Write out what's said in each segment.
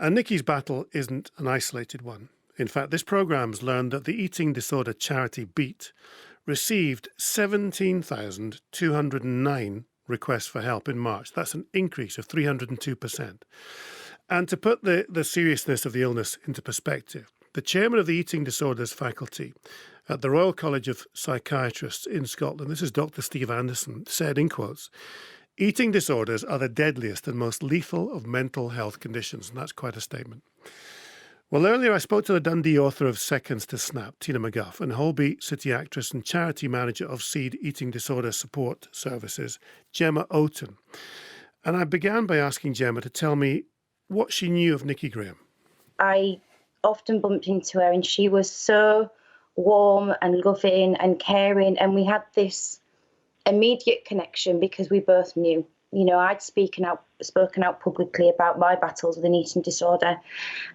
And Nikki's battle isn't an isolated one. In fact, this programme's learned that the eating disorder charity Beat received 17,209 requests for help in March. That's an increase of 302%. And to put the seriousness of the illness into perspective, the chairman of the eating disorders faculty at the Royal College of Psychiatrists in Scotland, this is Dr. Steve Anderson, said in quotes, "Eating disorders are the deadliest and most lethal of mental health conditions." And that's quite a statement. Well, earlier I spoke to the Dundee author of Seconds to Snap, Tina McGuff, and Holby City actress and charity manager of SEED Eating Disorder Support Services, Gemma Oaten. And I began by asking Gemma to tell me what she knew of Nikki Graham. I often bumped into her and she was so warm and loving and caring, and we had this immediate connection because we both knew. You know, I'd spoken out publicly about my battles with an eating disorder,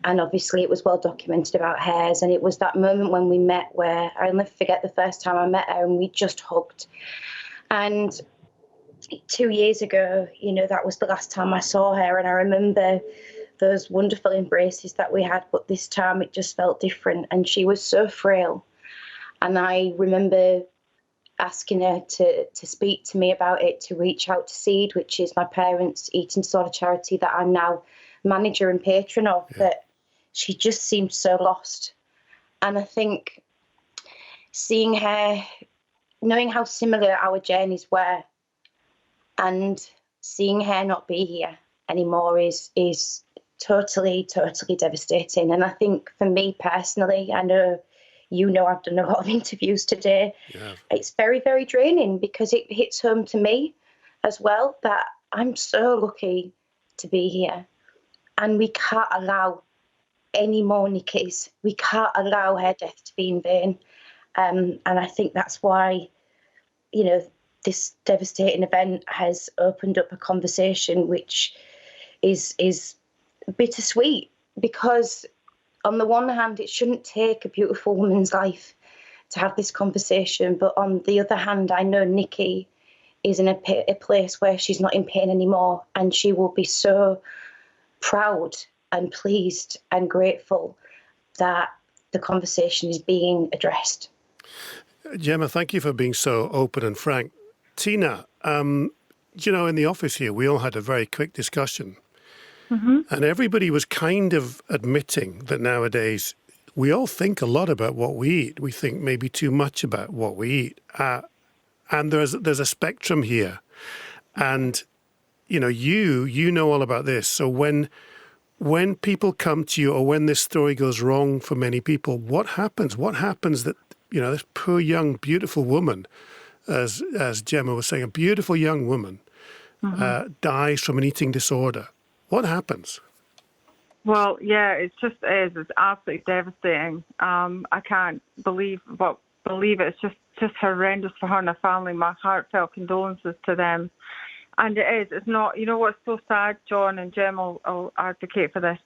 and obviously it was well documented about hers. And it was that moment when we met where I'll never forget the first time I met her, and we just hugged. And 2 years ago, you know, that was the last time I saw her, and I remember those wonderful embraces that we had, but this time it just felt different, and she was so frail. And I remember asking her to speak to me about it, to reach out to SEED, which is my parents' eating disorder charity that I'm now manager and patron of, but she just seemed so lost. And I think seeing her, knowing how similar our journeys were, and seeing her not be here anymore is totally devastating. And I think for me personally, I know I've done a lot of interviews today. Yeah. It's very, very draining because it hits home to me as well that I'm so lucky to be here. And we can't allow any more Nikki's. We can't allow her death to be in vain. And I think that's why, you know, this devastating event has opened up a conversation which is bittersweet, because on the one hand, it shouldn't take a beautiful woman's life to have this conversation. But on the other hand, I know Nikki is in a place where she's not in pain anymore, and she will be so proud and pleased and grateful that the conversation is being addressed. Gemma, thank you for being so open and frank. Tina, you know, in the office here, we all had a very quick discussion. Mm-hmm. And everybody was kind of admitting that nowadays we all think a lot about what we eat. We think maybe too much about what we eat. And there's a spectrum here. And, you know, you know all about this. So when people come to you, or when this story goes wrong for many people, what happens? What happens that, you know, this poor young, beautiful woman, as Gemma was saying, a beautiful young woman dies from an eating disorder? What happens? Well, yeah, it's absolutely devastating. I can't believe it. It's just horrendous for her and her family. My heartfelt condolences to them. And it's not, you know what's so sad, John and Jem will advocate for this.